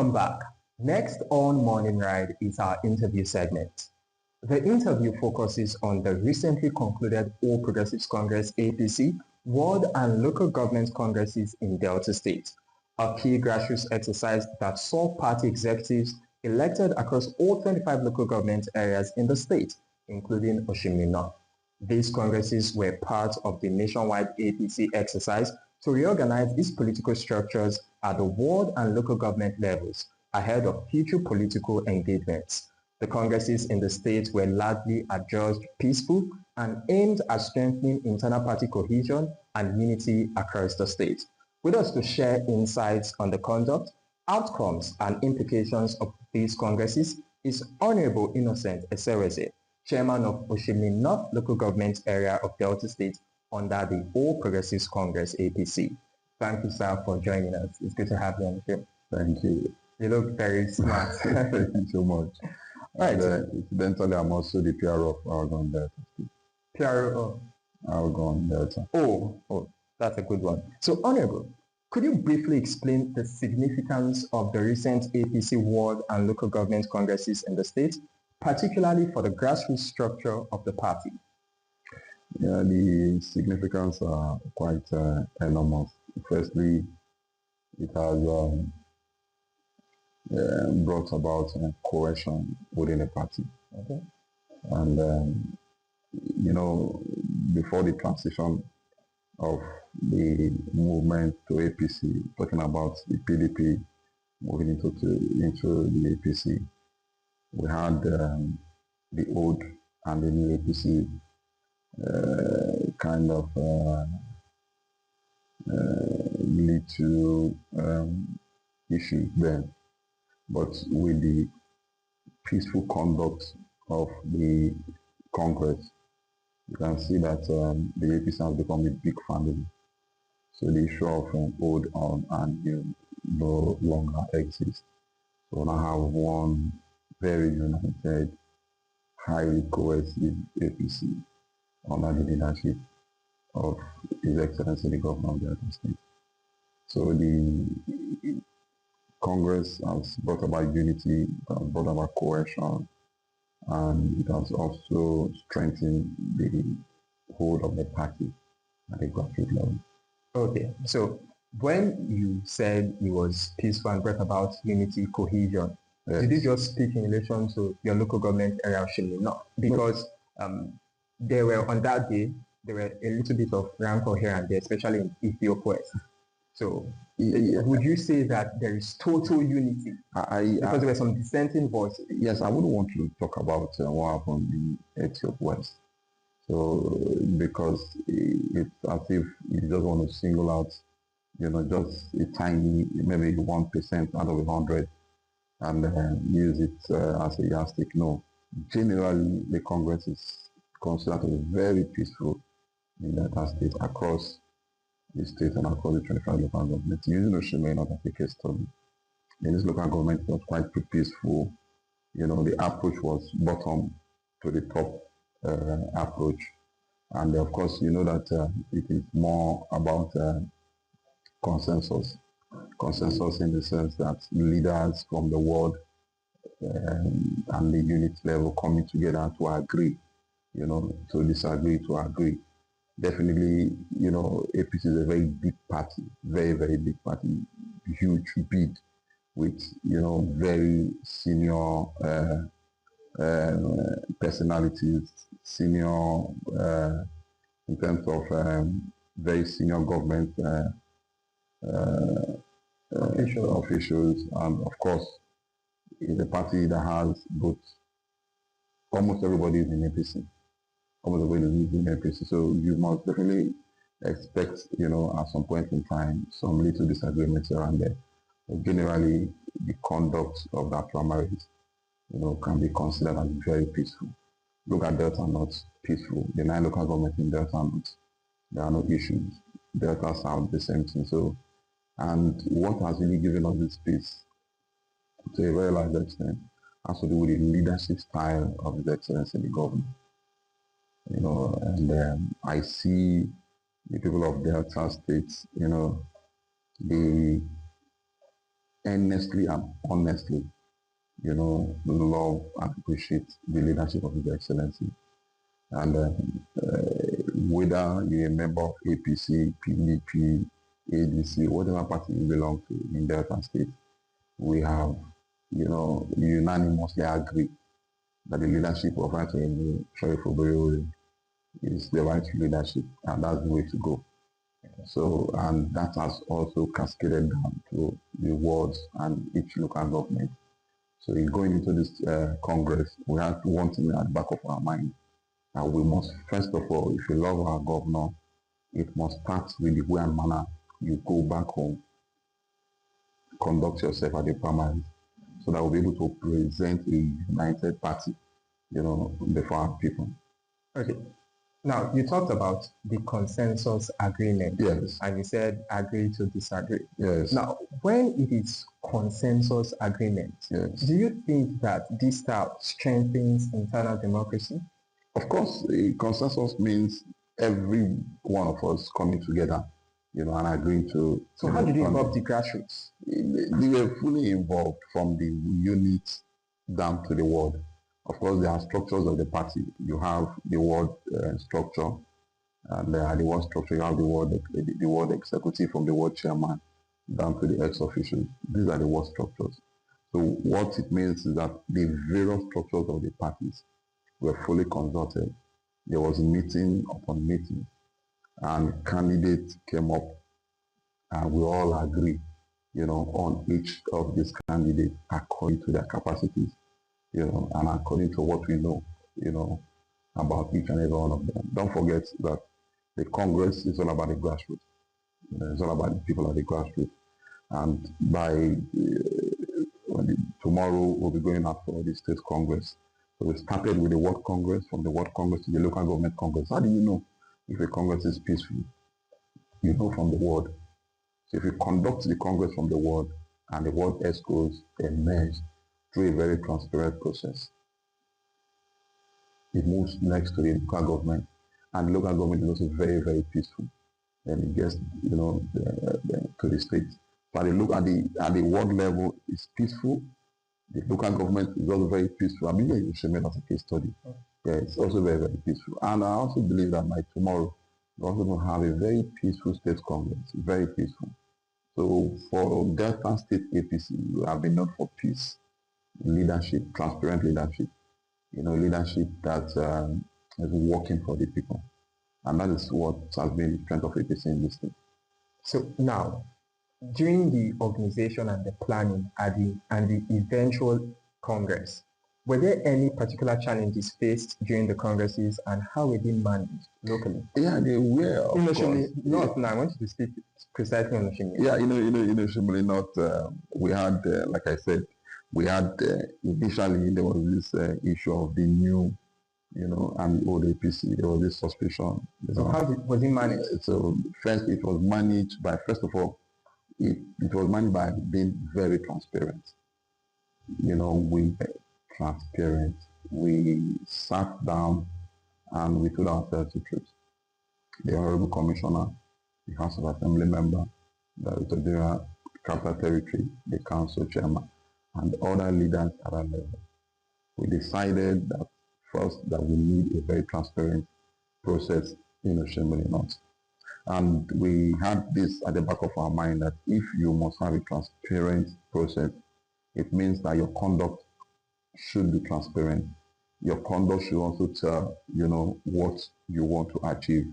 Welcome back. Next on Morning Ride is our interview segment. The interview focuses on the recently concluded All Progressives Congress APC World and Local Government Congresses in Delta State, a key grassroots exercise that saw party executives elected across all 25 local government areas in the state, including Oshimiri North. These congresses were part of the nationwide APC exercise to reorganize its political structures at the ward and local government levels ahead of future political engagements. The congresses in the state were largely adjudged peaceful and aimed at strengthening internal party cohesion and unity across the state. With us to share insights on the conduct, outcomes, and implications of these congresses is Honorable Innocent Eserese, Chairman of Oshimiri North Local Government Area of Delta State under the All Progressives Congress APC. Thank you, sir, for joining us. It's good to have you on the show. Thank you. You look very smart. Thank you so much. Right. Incidentally, I'm also the PRO of Argon Delta State. PRO? Argon Delta. Oh, that's a good one. So, Honorable, could you briefly explain the significance of the recent APC World and Local Government Congresses in the state, particularly for the grassroots structure of the party? Yeah, the significance are quite enormous. Firstly, it has brought about cohesion within the party. Okay. And, before the transition of the movement to APC, talking about the PDP moving into the APC, we had the old and the new APC kind of lead to issues there. But with the peaceful conduct of the Congress, you can see that the APC has become a big family. So the issue of old and new no longer exists. So now have one very united, highly cohesive APC under the leadership of His Excellency the Governor of Delta State. So the Congress has brought about unity, it has brought about cohesion, and it has also strengthened the hold of the party at the grassroots level. Okay, so when you said it was peaceful and brought about unity, cohesion, yes, did you just speak in relation to your local government area of Oshimiri North? Because there were, on that day, there were a little bit of rancor here and there, especially in Ethiopia West. So would you say that there is total unity? Because there were some dissenting voices. Yes, I wouldn't want to talk about what happened in Ethiopia West. So, because it's as if you just want to single out, just a tiny, maybe 1% out of 100 and use it as a yardstick. No, generally the Congress is considered to be very peaceful in that state across the state and across the 25 local governments. Using Oshimiri North as a case study, in this local government was quite peaceful. The approach was bottom to the top approach. And of course, you know that it is more about consensus. Consensus in the sense that leaders from the world and the unit level coming together to agree, to disagree, to agree. Definitely, APC is a very big party, very, very big party, huge bid with, very senior personalities, senior in terms of very senior government officials, and of course, it's a party that has both. Almost everybody is in APC. Almost everybody is in APC. So you must definitely expect, at some point in time, some little disagreements around there. But generally, the conduct of that primaries, can be considered as very peaceful. Look at Delta North, peaceful. The 9 local governments in Delta North, there are no issues. Delta South, the same thing. So, and what has really given us this peace, to a very large extent, has to do with the leadership style of His Excellency the Governor. And I see the people of Delta State, the earnestly and honestly, love and appreciate the leadership of His Excellency. And whether you're a member of APC, PDP, ADC, whatever party you belong to in Delta State, we have, unanimously agreed that the leadership of Attorney Sheriff Oberoi is the right leadership, and that's the way to go. So, and that has also cascaded down to the wards and each local government. So, in going into this Congress, we have one thing at the back of our mind. And we must, first of all, if you love our governor, it must start with the way and manner you go back home, conduct yourself at the primary, so that we'll be able to present a united party, before our people. Okay. Now, you talked about the consensus agreement. Yes. And you said agree to disagree. Yes. Now, when it is consensus agreement, yes. do you think that this style strengthens internal democracy? Of course, a consensus means every one of us coming together, and agreeing to. So how did you involve the grassroots? They were fully involved from the unit down to the ward. Of course, there are structures of the party. You have the ward structure, and the ward structure, you have the ward executive from the ward chairman down to the ex-officials. These are the ward structures. So what it means is that the various structures of the parties were fully consulted. There was meeting upon meeting, and candidates came up, and we all agree, on each of these candidates according to their capacities, and according to what we know, about each and every one of them. Don't forget that the Congress is all about the grassroots. It's all about the people at the grassroots. And by tomorrow, we'll be going out for the State Congress. So we started with the World Congress, from the World Congress to the Local Government Congress. How do you know if a Congress is peaceful? You know from the word. So if you conduct the Congress from the word, and the word ESCOs emerge through a very transparent process, it moves next to the local government, and the local government is also very, very peaceful. Then it gets, to the state. But look at the world level, it's peaceful. The local government is also very peaceful. I mean, you should make as a case study. Yeah, it's also very, very peaceful. And I also believe that by tomorrow, we're also going to have a very peaceful state congress, very peaceful. So for Delta State APC, we have been known for peace, leadership, transparent leadership, leadership that is working for the people. And that is what has been the strength of APC in this state. So now, during the organization and the planning and the eventual Congress, were there any particular challenges faced during the Congresses, and how were they managed locally? Yeah, they were, of course. No, I want you to speak precisely on Oshimili. Yeah, Oshimili North, we had, like I said, we had, initially there was this issue of the new, and the old APC. There was this suspicion. So how was it managed? So first it was managed by, first of all, it was managed by being very transparent. We were transparent. We sat down and we told ourselves the truth. The Honorable Commissioner, the House of Assembly member, the Director Capital Territory, the Council Chairman, and other leaders at that level. We decided that first that we need a very transparent process in Oshimili North. And we had this at the back of our mind that if you must have a transparent process, it means that your conduct should be transparent. Your conduct should also tell, what you want to achieve.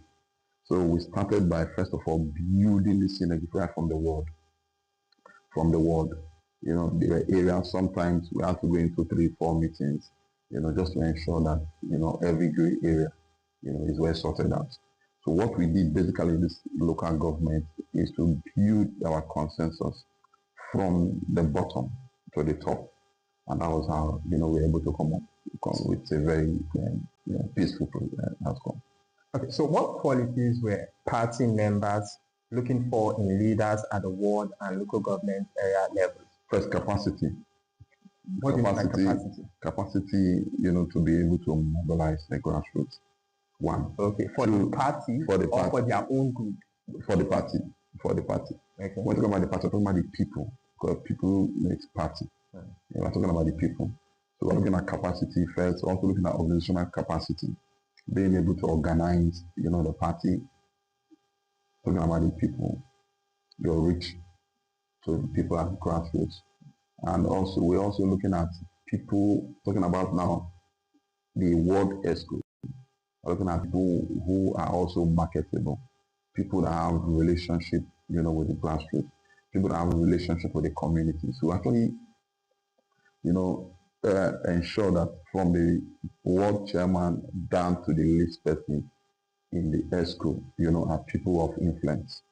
So we started by, first of all, building the synergy right from the ward. From the ward, there were areas, sometimes we had to go into 3-4 meetings, just to ensure that, every gray area, is well sorted out. So what we did basically in this local government is to build our consensus from the bottom to the top. And that was how, we were able to come with a very peaceful outcome. Okay, so what qualities were party members looking for in leaders at the ward and local government area levels? First, capacity. What do you mean by capacity? Capacity, to be able to mobilize the grassroots. One. Okay, for the party or for their own group? For the party. Okay. We're talking about the party, we're talking about the people. people makes party. We're talking about the people. So we're looking at capacity first, also looking at organizational capacity, being able to organize, the party, talking about the people, your reach to the people at grassroots. And also, we're also looking at people, talking about now the world ESCO. We're looking at people who are also marketable, people that have relationship, with the grassroots, people that have a relationship with the community. So actually, ensure that from the world chairman down to the least person in the ESCO, are people of influence.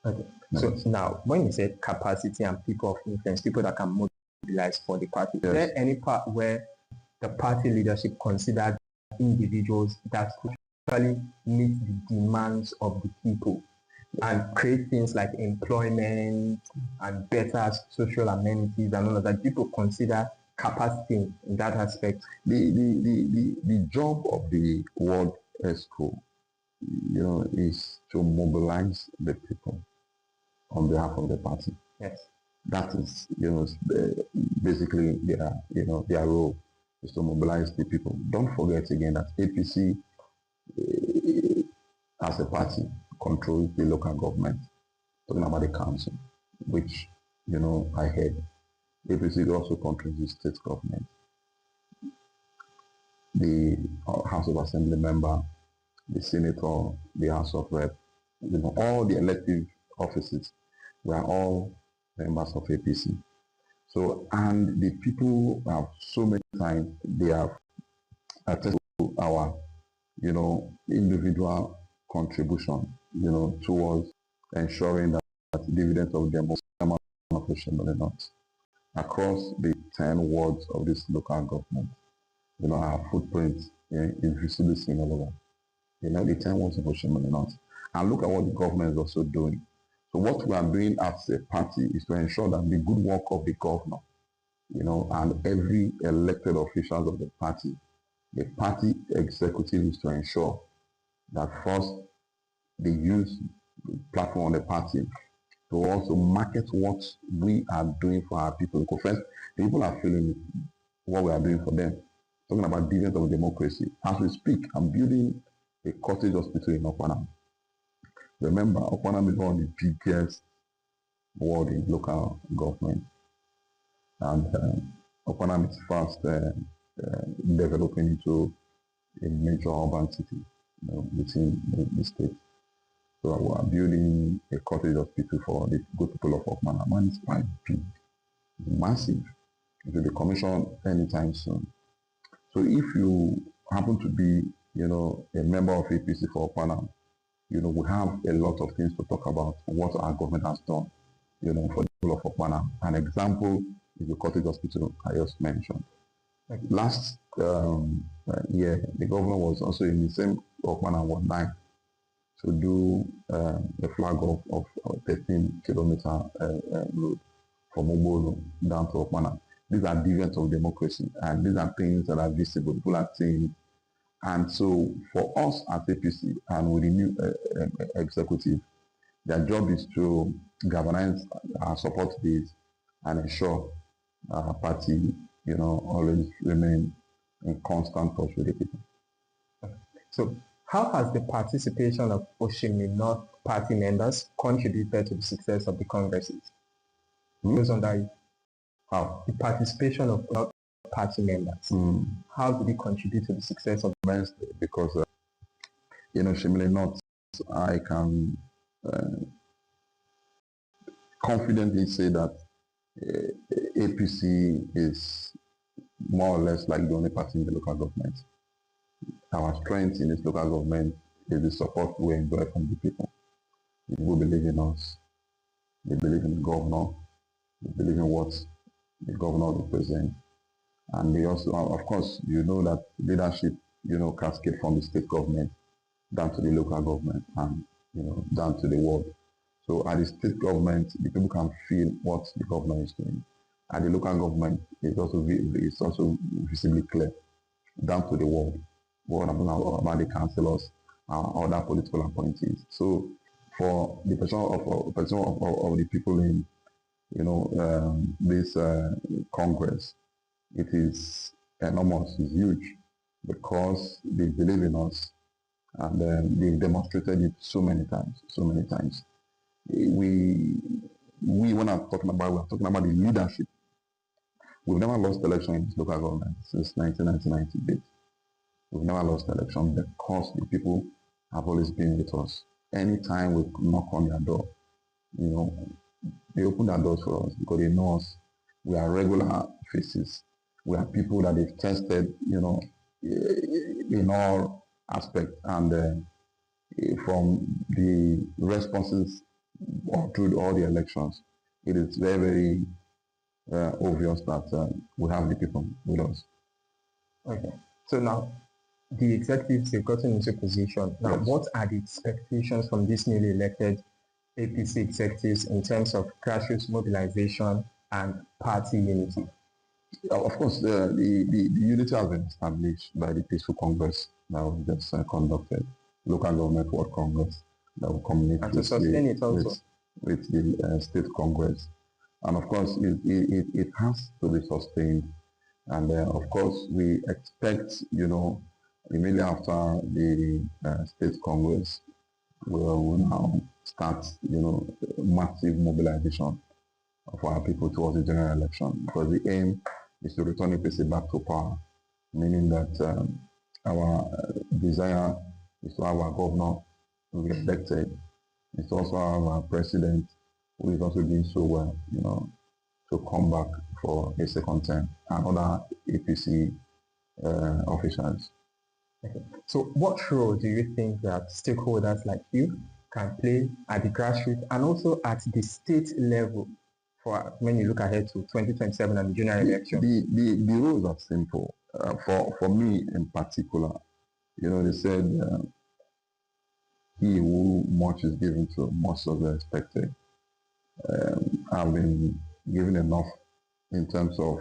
Okay. So now, when you say capacity and people of influence, people that can mobilize for the party, yes. Is there any part where the party leadership considered individuals that could actually meet the demands of the people and create things like employment and better social amenities and all of that? People consider capacity in that aspect. The job of the World ESCO, is to mobilize the people on behalf of the party. Yes. That is, basically their role is to mobilize the people. Don't forget again that APC, as a party, controls the local government. Talking about the council, which, I heard. APC also controls the state government, the House of Assembly member, the senator, the House of Rep, all the elective offices. We are all members of APC. So, and the people have so many times, they have attested to our, individual contribution, towards ensuring that the dividends of democracy across the 10 wards of this local government. Our footprint is visibly seen all over. The 10 wards of Oshimole. And look at what the government is also doing. So what we are doing as a party is to ensure that the good work of the governor, and every elected officials of the party executive is to ensure that first they use the platform of the party to also market what we are doing for our people. Because first, the people are feeling what we are doing for them. Talking about dividends of democracy. As we speak, I'm building a cottage hospital in Okpanam. Remember, Okpanam is one of the biggest ward in local government. And Okpanam is fast developing into a major urban city within the state. So we are building a cottage hospital for the good people of Okpanam, and it's quite big, it's massive. It will be commissioned anytime soon. So if you happen to be, a member of APC for Okpanam, we have a lot of things to talk about what our government has done, for the people of Okpanam. An example is the cottage hospital I just mentioned. Last year, the governor was also in the same Okpanam Ward 9 to do the flag off of 13-kilometer road from Obolo down to Okpanam. These are dividends of democracy, and these are things that are visible. People are seeing. And so for us at APC and with the new executive, their job is to galvanize our support base and ensure our party, always remain in constant touch with the people. So how has the participation of Oshimole North party members contributed to the success of the congresses? Goes on that. How? The participation of North party members. How did it contribute to the success of the events? Because, Oshimole North, I can confidently say that APC is more or less like the only party in the local government. Our strength in this local government is the support we enjoy from the people. The people believe in us. They believe in the governor. They believe in what the governor represents. And they also, of course, that leadership, cascade from the state government down to the local government and, down to the world. So at the state government, the people can feel what the governor is doing. At the local government, it's also visibly clear down to the world. What about the councillors, other political appointees. So for the person of the people in This Congress, it is enormous, it's huge, because they believe in us, and they've demonstrated it so many times, so many times. When I'm talking about, we're talking about the leadership. We've never lost election in this local government since 1998. We've never lost election because the people have always been with us. Anytime we knock on their door, they open their doors for us because they know us. We are regular faces. We are people that they've tested, in all aspects. And from the responses through all the elections, it is very, very obvious that we have the people with us. Okay. So now, the executives have gotten into position. Now, Yes. what are the expectations from these newly elected APC executives in terms of grassroots mobilization and party unity? Of course, the unity has been established by the Peaceful Congress that was just conducted, Local Government World Congress that will communicate And to sustain it also. with the State Congress. And of course, it has to be sustained. And of course, we expect, immediately after the State Congress, we will now start, massive mobilization of our people towards the general election, because the aim is to return APC back to power, meaning that our desire is to have our governor re-elected, is to also have our president, who is also doing so well, to come back for a second term, and other APC officials. Okay. So what role do you think that stakeholders like you can play at the grassroots and also at the state level for when you look ahead to 2027 and the general election? The rules are simple. For me in particular, they said he who much is given to, much is expected. I've been given enough in terms of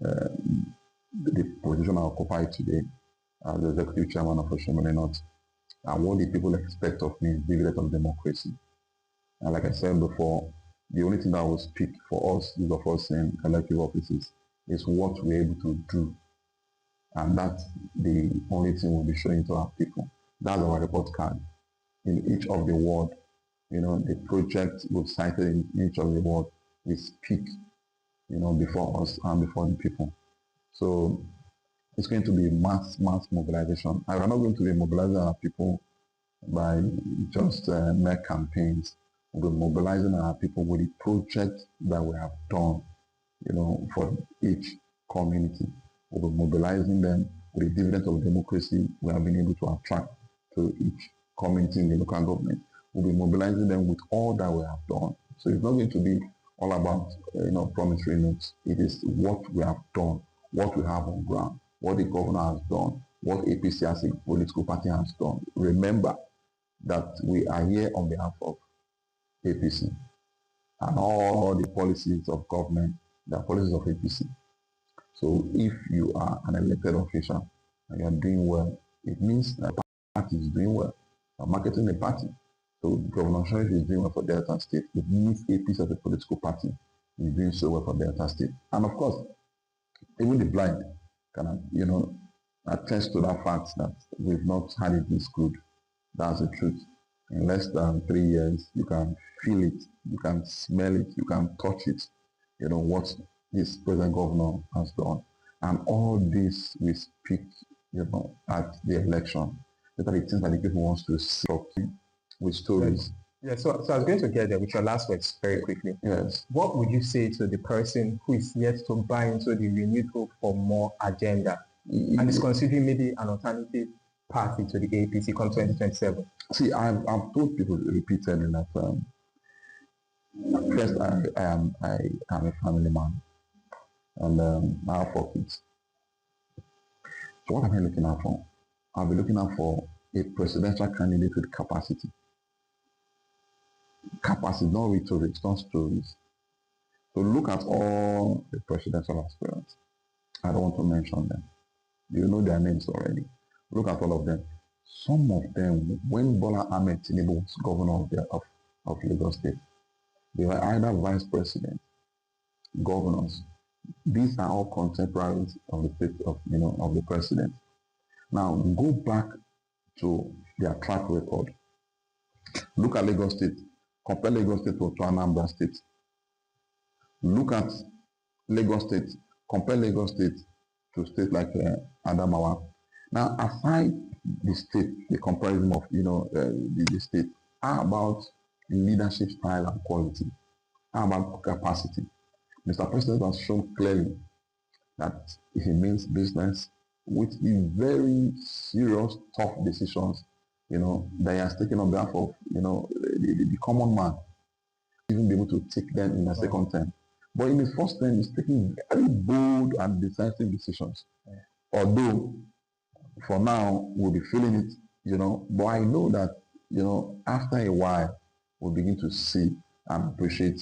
the position I occupy today as the executive chairman of Oshomole North. And what the people expect of me is dividend of democracy. And like I said before, the only thing that will speak for us, those of us in elective offices, is what we're able to do. And that's the only thing we'll be showing to our people. That's our report card. In each of the ward, the project we've cited in each of the ward, we speak, before us and before the people. So it's going to be mass mobilization. And we're not going to be mobilizing our people by just mere campaigns. We'll be mobilizing our people with the project that we have done, for each community. We'll be mobilizing them with the dividend of democracy we have been able to attract to each community in the local government. We'll be mobilizing them with all that we have done. So it's not going to be all about, promissory notes. It is what we have done, what we have on ground, what the governor has done, what APC as a political party has done. Remember that we are here on behalf of APC, and all the policies of government, the policies of APC. So if you are an elected official and you are doing well, it means that the party is doing well. You are marketing the party. So Governor Sharif is doing well for Delta State. It means APC as a political party is doing so well for Delta State. And of course, even the blind can, attest to that fact that we've not had it this good. That's the truth. In less than 3 years, you can feel it, you can smell it, you can touch it, what this present governor has done. And all this we speak, at the election. These are the things that the people want to see with stories. Yes. So I was going to get there with your last words very quickly. Yes. What would you say to the person who is yet to buy into the renewed hope for more agenda and is considering maybe an alternative party to the APC come 2027? See, I've told people repeatedly that first I am a family man, and I have 4 kids. So what am I looking out for? I'll be looking out for a presidential candidate with capacity. Capacity, not rhetoric, not stories. So look at all the presidential aspirants. I don't want to mention them. You know their names already. Look at all of them. Some of them, when Bola Ahmed Tinubu was governor of Lagos State, They were either vice president, governors. These are all contemporaries of the state of, of the president. Now, go back to their track record. Look at Lagos State. Compare Lagos State to Anambra State. Look at Lagos State. Compare Lagos State to states like Adamawa. Now, aside the state, the comparison of the state, how about leadership style and quality? How about capacity? Mr. President has shown clearly that he means business with the very serious, tough decisions, that he has taken on behalf of, the common man, even be able to take them in a second term. But in his first term, he's taking very bold and decisive decisions. Although, for now, we'll be feeling it, but I know that, after a while, we'll begin to see and appreciate,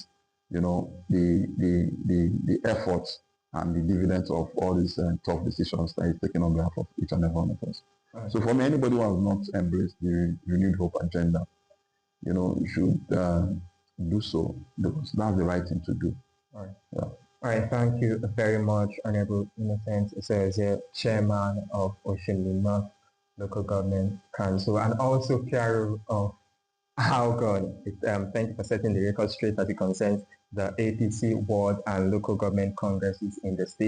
the efforts and the dividends of all these tough decisions that he's taken on behalf of each and every one of us. Right. So for me, anybody who has not embraced the Renewed Hope agenda, should do so, because that's the right thing to do. All right. Yeah. All right. Thank you very much, Honorable Innocent Ezeozie, Chairman of Oshinlima Local Government Council, and also PRO of ALGON. Thank you for setting the record straight as it concerns the APC Ward and Local Government Congresses in the state.